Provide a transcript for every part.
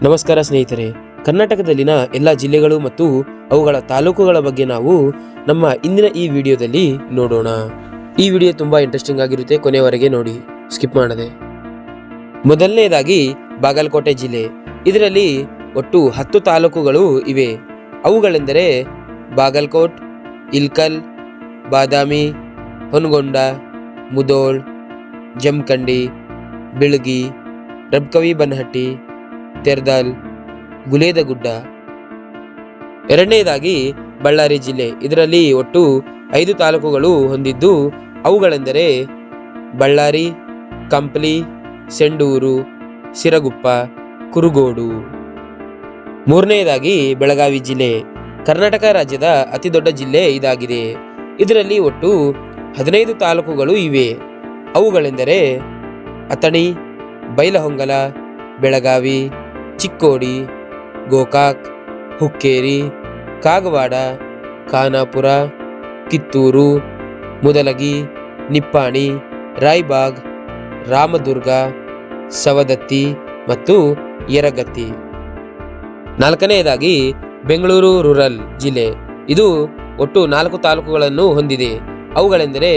ನಮಸ್ಕಾರ ಸ್ನೇಹಿತರೆ, ಕರ್ನಾಟಕದಲ್ಲಿನ ಎಲ್ಲ ಜಿಲ್ಲೆಗಳು ಮತ್ತು ಅವುಗಳ ತಾಲೂಕುಗಳ ಬಗ್ಗೆ ನಾವು ನಮ್ಮ ಇಂದಿನ ಈ ವಿಡಿಯೋದಲ್ಲಿ ನೋಡೋಣ. ಈ ವಿಡಿಯೋ ತುಂಬಾ ಇಂಟ್ರೆಸ್ಟಿಂಗ್ ಆಗಿರುತ್ತೆ, ಕೊನೆಯವರೆಗೆ ನೋಡಿ, ಸ್ಕಿಪ್ ಮಾಡದೆ. ಮೊದಲನೆಯದಾಗಿ ಬಾಗಲಕೋಟೆ ಜಿಲ್ಲೆ. ಇದರಲ್ಲಿ ಒಟ್ಟು 10 ತಾಲೂಕುಗಳು ಇವೆ. ಅವುಗಳೆಂದರೆ ಬಾಗಲಕೋಟ್, ಇಲ್ಕಲ್, ಬಾದಾಮಿ, ಹೊನಗೊಂಡ, ಮುದೋಳ್, ಜಮಖಂಡಿ, ಬಿಳಗಿ, ರಬಕವಿ ಬನಹಟ್ಟಿ, ತೆರದಾಲ್, ಗುಲೇದಗುಡ್ಡ. ಎರಡನೆಯದಾಗಿ ಬಳ್ಳಾರಿ ಜಿಲ್ಲೆ. ಇದರಲ್ಲಿ ಒಟ್ಟು 5 ತಾಲೂಕುಗಳು ಹೊಂದಿದ್ದು ಅವುಗಳೆಂದರೆ ಬಳ್ಳಾರಿ, ಕಂಪ್ಲಿ, ಸೆಂಡೂರು, ಸಿರಗುಪ್ಪ, ಕುರುಗೋಡು. ಮೂರನೆಯದಾಗಿ ಬೆಳಗಾವಿ ಜಿಲ್ಲೆ. ಕರ್ನಾಟಕ ರಾಜ್ಯದ ಅತಿ ದೊಡ್ಡ ಜಿಲ್ಲೆ ಇದಾಗಿದೆ. ಇದರಲ್ಲಿ ಒಟ್ಟು 15 ತಾಲೂಕುಗಳು ಇವೆ. ಅವುಗಳೆಂದರೆ ಅಥಣಿ, ಬೈಲಹೊಂಗಲ, ಬೆಳಗಾವಿ, ಚಿಕ್ಕೋಡಿ, ಗೋಕಾಕ್, ಹುಕ್ಕೇರಿ, ಕಾಗವಾಡ, ಖಾನಾಪುರ, ಕಿತ್ತೂರು, ಮುದಲಗಿ, ನಿಪ್ಪಾಣಿ, ರಾಯಬಾಗ್, ರಾಮದುರ್ಗ, ಸವದತ್ತಿ ಮತ್ತು ಯರಗತ್ತಿ. ನಾಲ್ಕನೆಯದಾಗಿ ಬೆಂಗಳೂರು ರೂರಲ್ ಜಿಲ್ಲೆ. ಇದು ಒಟ್ಟು 4 ತಾಲೂಕುಗಳನ್ನು ಹೊಂದಿದೆ. ಅವುಗಳೆಂದರೆ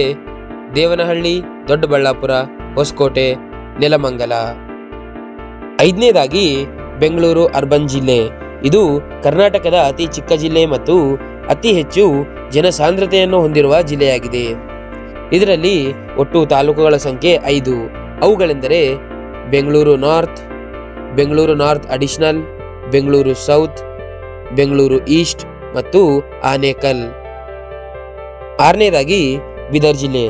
ದೇವನಹಳ್ಳಿ, ದೊಡ್ಡಬಳ್ಳಾಪುರ, ಹೊಸಕೋಟೆ, ನೆಲಮಂಗಲ. ಐದನೇದಾಗಿ ಬೆಂಗಳೂರು ಅರ್ಬನ್ ಜಿಲ್ಲೆ. ಇದು ಕರ್ನಾಟಕದ ಅತಿ ಚಿಕ್ಕ ಜಿಲ್ಲೆ ಮತ್ತು ಅತಿ ಹೆಚ್ಚು ಜನಸಾಂದ್ರತೆಯನ್ನು ಹೊಂದಿರುವ ಜಿಲ್ಲೆಯಾಗಿದೆ. ಇದರಲ್ಲಿ ಒಟ್ಟು ತಾಲೂಕುಗಳ ಸಂಖ್ಯೆ 5. ಅವುಗಳೆಂದರೆ Bengaluru north, Bengaluru north additional, Bengaluru south, Bengaluru East ಮತ್ತು ಆನೇಕಲ್. ಆರನೇದಾಗಿ ಬೀದರ್ ಜಿಲ್ಲೆ.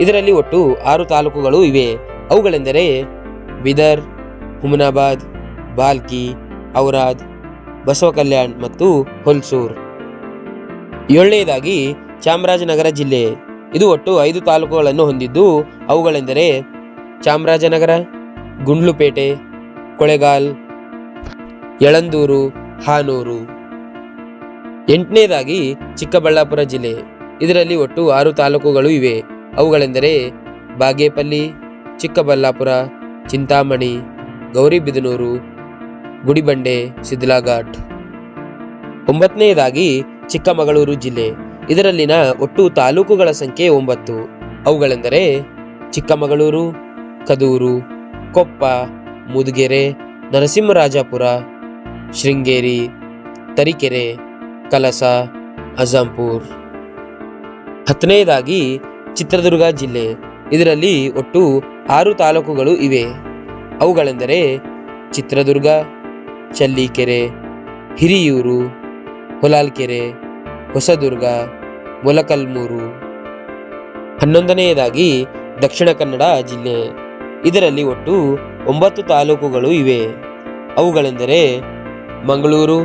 ಇದರಲ್ಲಿ ಒಟ್ಟು 6 ತಾಲೂಕುಗಳು ಇವೆ. ಅವುಗಳೆಂದರೆ ಬೀದರ್, ಹುಮನಾಬಾದ್, ಬಾಲ್ಕಿ, ಔರಾದ್, ಬಸವಕಲ್ಯಾಣ್ ಮತ್ತು ಹೊಲ್ಸೂರ್. ಏಳನೇದಾಗಿ ಚಾಮರಾಜನಗರ ಜಿಲ್ಲೆ. ಇದು ಒಟ್ಟು 5 ತಾಲೂಕುಗಳನ್ನು ಹೊಂದಿದ್ದು ಅವುಗಳೆಂದರೆ ಚಾಮರಾಜನಗರ, ಗುಂಡ್ಲುಪೇಟೆ, ಕೊಳೆಗಾಲ್, ಯಳಂದೂರು, ಹಾನೂರು. ಎಂಟನೇದಾಗಿ ಚಿಕ್ಕಬಳ್ಳಾಪುರ ಜಿಲ್ಲೆ. ಇದರಲ್ಲಿ ಒಟ್ಟು 6 ತಾಲೂಕುಗಳು ಇವೆ. ಅವುಗಳೆಂದರೆ ಬಾಗೇಪಲ್ಲಿ, ಚಿಕ್ಕಬಳ್ಳಾಪುರ, ಚಿಂತಾಮಣಿ, ಗೌರಿಬಿದನೂರು, ಗುಡಿಬಂಡೆ, ಸಿದ್ಲಾಘಾಟ್. 9ನೇದಾಗಿ ಚಿಕ್ಕಮಗಳೂರು ಜಿಲ್ಲೆ. ಇದರಲ್ಲಿನ ಒಟ್ಟು ತಾಲೂಕುಗಳ ಸಂಖ್ಯೆ 9. ಅವುಗಳೆಂದರೆ ಚಿಕ್ಕಮಗಳೂರು, ಕದೂರು, ಕೊಪ್ಪ, ಮುದಗೆರೆ, ನರಸಿಂಹರಾಜಪುರ, ಶೃಂಗೇರಿ, ತರೀಕೆರೆ, ಕಲಸ, ಅಜಂಪುರ್. 10ನೇದಾಗಿ ಚಿತ್ರದುರ್ಗ ಜಿಲ್ಲೆ. ಇದರಲ್ಲಿ ಒಟ್ಟು 6 ತಾಲೂಕುಗಳು ಇವೆ. ಅವುಗಳೆಂದರೆ ಚಿತ್ರದುರ್ಗ, ಚಳ್ಳೀಕೆರೆ, ಹಿರಿಯೂರು, ಹೊಲಾಲ್ಕೆರೆ, ಹೊಸದುರ್ಗ, ಮೊಲಕಲ್ಮೂರು. 11ನೇದಾಗಿ ದಕ್ಷಿಣ ಕನ್ನಡ ಜಿಲ್ಲೆ. ಇದರಲ್ಲಿ ಒಟ್ಟು 9 ತಾಲೂಕುಗಳು ಇವೆ. ಅವುಗಳೆಂದರೆ ಮಂಗಳೂರು,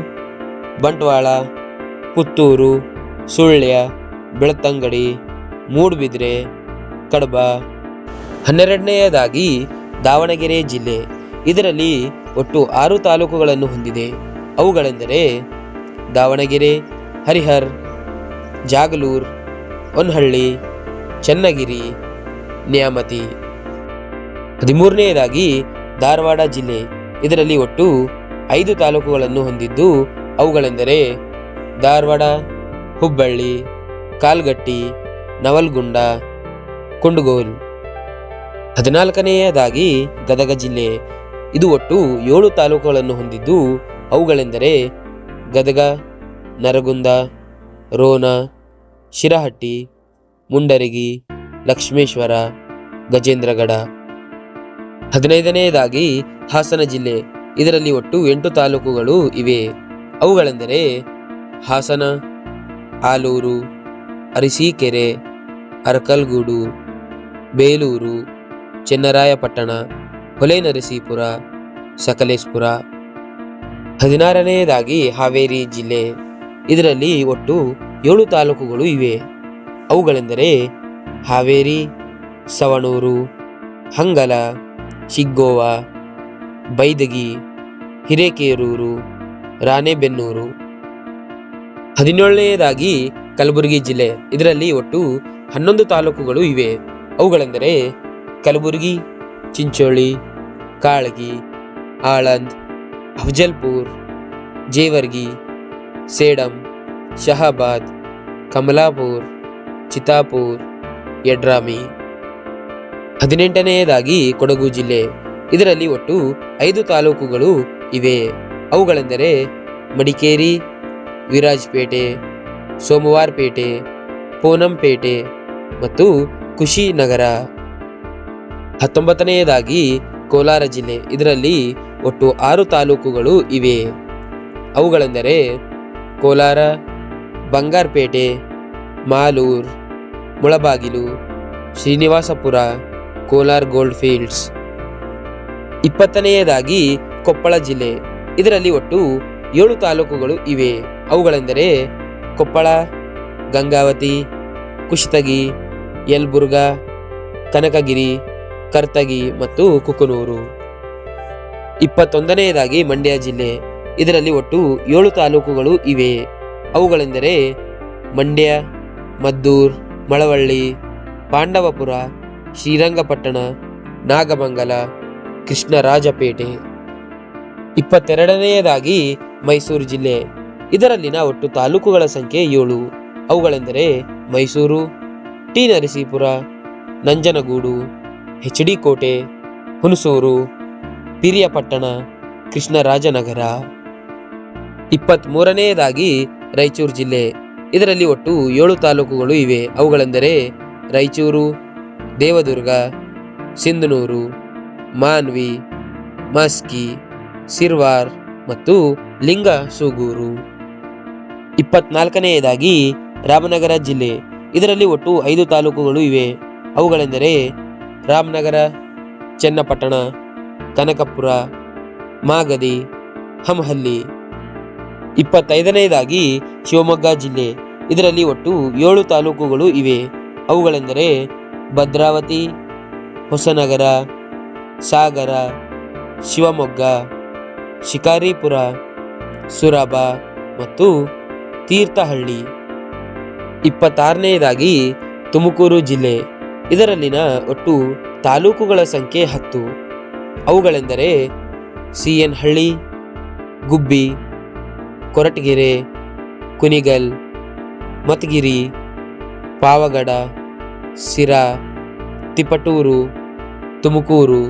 ಬಂಟ್ವಾಳ, ಪುತ್ತೂರು, ಸುಳ್ಯ, ಬೆಳ್ತಂಗಡಿ, ಮೂಡುಬಿದ್ರೆ, ಕಡಬ. 12ನೇದಾಗಿ ದಾವಣಗೆರೆ ಜಿಲ್ಲೆ. ಇದರಲ್ಲಿ ಒಟ್ಟು 6 ತಾಲೂಕುಗಳನ್ನು ಹೊಂದಿದೆ. ಅವುಗಳೆಂದರೆ ದಾವಣಗೆರೆ, ಹರಿಹರ್, ಜಾಗಲೂರ್, ಹೊನ್ನಹಳ್ಳಿ, ಚನ್ನಗಿರಿ, ನ್ಯಾಮತಿ. 13ನೇದಾಗಿ ಧಾರವಾಡ ಜಿಲ್ಲೆ. ಇದರಲ್ಲಿ ಒಟ್ಟು 5 ತಾಲೂಕುಗಳನ್ನು ಹೊಂದಿದ್ದು ಅವುಗಳೆಂದರೆ ಧಾರವಾಡ, ಹುಬ್ಬಳ್ಳಿ, ಕಾಲ್ಗಟ್ಟಿ, ನವಲ್ಗುಂದ, ಕುಂಡಗೋಲ್. 14ನೇದಾಗಿ ಗದಗ ಜಿಲ್ಲೆ. ಇದು ಒಟ್ಟು 7 ತಾಲೂಕುಗಳನ್ನು ಹೊಂದಿದ್ದು ಅವುಗಳೆಂದರೆ ಗದಗ, ನರಗುಂದ, ರೋಣ, ಶಿರಹಟ್ಟಿ, ಮುಂಡರಗಿ, ಲಕ್ಷ್ಮೇಶ್ವರ, ಗಜೇಂದ್ರಗಡ. 15ನೇದಾಗಿ ಹಾಸನ ಜಿಲ್ಲೆ. ಇದರಲ್ಲಿ ಒಟ್ಟು 8 ತಾಲೂಕುಗಳು ಇವೆ. ಅವುಗಳೆಂದರೆ ಹಾಸನ, ಆಲೂರು, ಅರಸೀಕೆರೆ, ಅರಕಲ್ಗೂಡು, ಬೇಲೂರು, ಚೆನ್ನರಾಯಪಟ್ಟಣ, ಹೊಳೆನರಸೀಪುರ, ಸಕಲೇಶಪುರ. 16ನೇದಾಗಿ ಹಾವೇರಿ ಜಿಲ್ಲೆ. ಇದರಲ್ಲಿ ಒಟ್ಟು 7 ತಾಲೂಕುಗಳು ಇವೆ. ಅವುಗಳೆಂದರೆ ಹಾವೇರಿ, ಸವಣೂರು, ಹಂಗಲ, ಶಿಗ್ಗೋವ, ಬೈದಗಿ, ಹಿರೇಕೇರೂರು, ರಾಣೆಬೆನ್ನೂರು. 17ನೇದಾಗಿ ಕಲಬುರಗಿ ಜಿಲ್ಲೆ. ಇದರಲ್ಲಿ ಒಟ್ಟು 11 ತಾಲೂಕುಗಳು ಇವೆ. ಅವುಗಳೆಂದರೆ ಕಲಬುರಗಿ, ಚಿಂಚೋಳಿ, ಕಾಳಗಿ, ಆಳಂದ್, ಅಫಜಲ್ಪುರ್, ಜೇವರ್ಗಿ, ಸೇಡಂ, ಶಹಾಬಾದ್, ಕಮಲಾಪುರ್, ಚಿತ್ತಾಪುರ್, ಯಡ್ರಾಮಿ. 18ನೇದಾಗಿ ಕೊಡಗು ಜಿಲ್ಲೆ. ಇದರಲ್ಲಿ ಒಟ್ಟು 5 ತಾಲೂಕುಗಳು ಇವೆ. ಅವುಗಳೆಂದರೆ ಮಡಿಕೇರಿ, ವಿರಾಜಪೇಟೆ, ಸೋಮವಾರಪೇಟೆ, ಪೋನಂಪೇಟೆ ಮತ್ತು ಕುಶಿನಗರ. 19ನೇದಾಗಿ ಕೋಲಾರ ಜಿಲ್ಲೆ. ಇದರಲ್ಲಿ ಒಟ್ಟು 6 ತಾಲೂಕುಗಳು ಇವೆ. ಅವುಗಳೆಂದರೆ ಕೋಲಾರ, ಬಂಗಾರಪೇಟೆ, ಮಾಲೂರ್, ಮುಳಬಾಗಿಲು, ಶ್ರೀನಿವಾಸಪುರ, ಕೋಲಾರ್ ಗೋಲ್ಡ್ ಫೀಲ್ಡ್ಸ್. 20ನೇದಾಗಿ ಕೊಪ್ಪಳ ಜಿಲ್ಲೆ. ಇದರಲ್ಲಿ ಒಟ್ಟು 7 ತಾಲೂಕುಗಳು ಇವೆ. ಅವುಗಳೆಂದರೆ ಕೊಪ್ಪಳ, ಗಂಗಾವತಿ, ಕುಷ್ಟಗಿ, ಯಲಬುರ್ಗಾ, ಕನಕಗಿರಿ, ಕರ್ತಗಿ ಮತ್ತು ಕುಕನೂರು. 21ನೇದಾಗಿ ಮಂಡ್ಯ ಜಿಲ್ಲೆ. ಇದರಲ್ಲಿ ಒಟ್ಟು 7 ತಾಲೂಕುಗಳು ಇವೆ. ಅವುಗಳೆಂದರೆ ಮಂಡ್ಯ, ಮದ್ದೂರ್, ಮಳವಳ್ಳಿ, ಪಾಂಡವಪುರ, ಶ್ರೀರಂಗಪಟ್ಟಣ, ನಾಗಮಂಗಲ, ಕೃಷ್ಣರಾಜಪೇಟೆ. 22ನೇದಾಗಿ ಮೈಸೂರು ಜಿಲ್ಲೆ. ಇದರಲ್ಲಿನ ಒಟ್ಟು ತಾಲೂಕುಗಳ ಸಂಖ್ಯೆ 7. ಅವುಗಳೆಂದರೆ ಮೈಸೂರು, ಟಿ ನರಸೀಪುರ, ನಂಜನಗೂಡು, HD ಕೋಟೆ, ಹುಣಸೂರು, ಪಿರಿಯಾಪಟ್ಟಣ, ಕೃಷ್ಣರಾಜನಗರ. 23ನೇದಾಗಿ ರಾಯಚೂರು ಜಿಲ್ಲೆ. ಇದರಲ್ಲಿ ಒಟ್ಟು 7 ತಾಲೂಕುಗಳು ಇವೆ. ಅವುಗಳೆಂದರೆ ರಾಯಚೂರು, ದೇವದುರ್ಗ, ಸಿಂಧನೂರು, ಮಾನ್ವಿ, ಮಸ್ಕಿ, ಸಿರ್ವಾರ್ ಮತ್ತು ಲಿಂಗಸೂಗೂರು. 24ನೇದಾಗಿ ರಾಮನಗರ ಜಿಲ್ಲೆ. ಇದರಲ್ಲಿ ಒಟ್ಟು 5 ತಾಲೂಕುಗಳು ಇವೆ. ಅವುಗಳೆಂದರೆ ರಾಮನಗರ, ಚನ್ನಪಟ್ಟಣ, ಕನಕಪುರ, ಮಾಗದಿ, ಹಮಹಲ್ಲಿ. 25ನೇದಾಗಿ ಶಿವಮೊಗ್ಗ ಜಿಲ್ಲೆ. ಇದರಲ್ಲಿ ಒಟ್ಟು 7 ತಾಲೂಕುಗಳು ಇವೆ. ಅವುಗಳೆಂದರೆ ಭದ್ರಾವತಿ, ಹೊಸನಗರ, ಸಾಗರ, ಶಿವಮೊಗ್ಗ, ಶಿಕಾರಿಪುರ, ಸುರಬ ಮತ್ತು ತೀರ್ಥಹಳ್ಳಿ. 26ನೇದಾಗಿ ತುಮಕೂರು ಜಿಲ್ಲೆ. ಇದರಲ್ಲಿನ ಒಟ್ಟು ತಾಲೂಕುಗಳ ಸಂಖ್ಯೆ 10. ಅವುಗಳೆಂದರೆ CN ಹಳ್ಳಿ, ಗುಬ್ಬಿ, ಕೊರಟಗೆರೆ, ಕುಣಿಗಲ್, ಮತಗಿರಿ, ಪಾವಗಡ, ಸಿರಾ, ತಿಪಟೂರು, ತುಮಕೂರು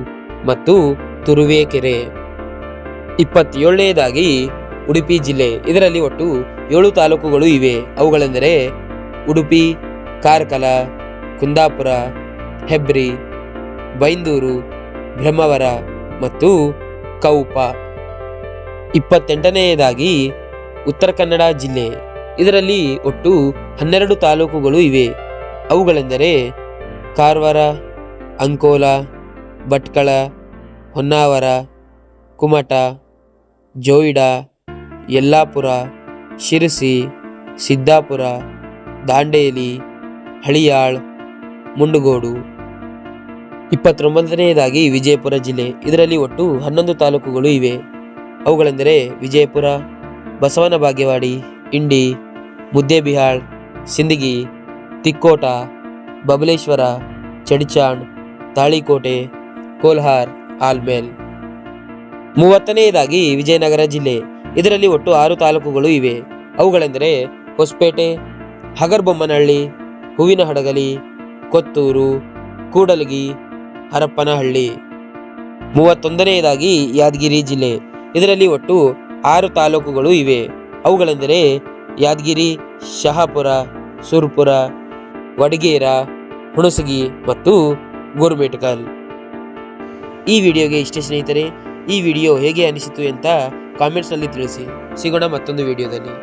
ಮತ್ತು ತುರುವೇಕೆರೆ. 27ನೇದಾಗಿ ಉಡುಪಿ ಜಿಲ್ಲೆ. ಇದರಲ್ಲಿ ಒಟ್ಟು 7 ತಾಲೂಕುಗಳು ಇವೆ. ಅವುಗಳೆಂದರೆ ಉಡುಪಿ, ಕಾರ್ಕಳ, ಕುಂದಾಪುರ, ಹೆಬ್ರಿ, ಬೈಂದೂರು, ಬ್ರಹ್ಮವರ ಮತ್ತು ಕೌಪ. 28ನೇದಾಗಿ ಉತ್ತರ ಕನ್ನಡ ಜಿಲ್ಲೆ. ಇದರಲ್ಲಿ ಒಟ್ಟು 12 ತಾಲೂಕುಗಳು ಇವೆ. ಅವುಗಳೆಂದರೆ ಕಾರವಾರ, ಅಂಕೋಲ, ಭಟ್ಕಳ, ಹೊನ್ನಾವರ, ಕುಮಟ, ಜೋಯಿಡಾ, ಯಲ್ಲಾಪುರ, ಶಿರಸಿ, ಸಿದ್ದಾಪುರ, ದಾಂಡೇಲಿ, ಹಳಿಯಾಳ್, ಮುಂಡಗೋಡು. 29ನೇದಾಗಿ ವಿಜಯಪುರ ಜಿಲ್ಲೆ. ಇದರಲ್ಲಿ ಒಟ್ಟು 11 ತಾಲೂಕುಗಳು ಇವೆ. ಅವುಗಳೆಂದರೆ ವಿಜಯಪುರ, ಬಸವನ ಬಾಗೇವಾಡಿ, ಇಂಡಿ, ಮುದ್ದೇಬಿಹಾಳ್, ಸಿಂದಗಿ, ತಿಕ್ಕೋಟ, ಬಬಲೇಶ್ವರ, ಚಡಿಚಾಣ್, ತಾಳಿಕೋಟೆ, ಕೋಲ್ಹಾರ್, ಆಲ್ಮೇಲ್. 30ನೇದಾಗಿ ವಿಜಯನಗರ ಜಿಲ್ಲೆ. ಇದರಲ್ಲಿ ಒಟ್ಟು 6 ತಾಲೂಕುಗಳು ಇವೆ. ಅವುಗಳೆಂದರೆ ಹೊಸಪೇಟೆ, ಹಗರ್ಬೊಮ್ಮನಹಳ್ಳಿ, ಹೂವಿನಹಡಗಲಿ, ಕೊತ್ತೂರು, ಕೂಡಲಗಿ, ಹರಪ್ಪನಹಳ್ಳಿ. 31ನೇದಾಗಿ ಯಾದಗಿರಿ ಜಿಲ್ಲೆ. ಇದರಲ್ಲಿ ಒಟ್ಟು 6 ತಾಲೂಕುಗಳು ಇವೆ. ಅವುಗಳೆಂದರೆ ಯಾದಗಿರಿ, ಶಹಾಪುರ, ಸುರ್ಪುರ, ವಡಗೇರ, ಹುಣಸಗಿ ಮತ್ತು ಗುರ್ಮಿಟ್ಕಲ್. ಈ ವಿಡಿಯೋಗೆ ಇಷ್ಟೇ ಸ್ನೇಹಿತರೆ. ಈ ವಿಡಿಯೋ ಹೇಗೆ ಅನಿಸಿತು ಅಂತ ಕಾಮೆಂಟ್ಸ್ನಲ್ಲಿ ತಿಳಿಸಿ. ಸಿಗೋಣ ಮತ್ತೊಂದು ವಿಡಿಯೋದಲ್ಲಿ.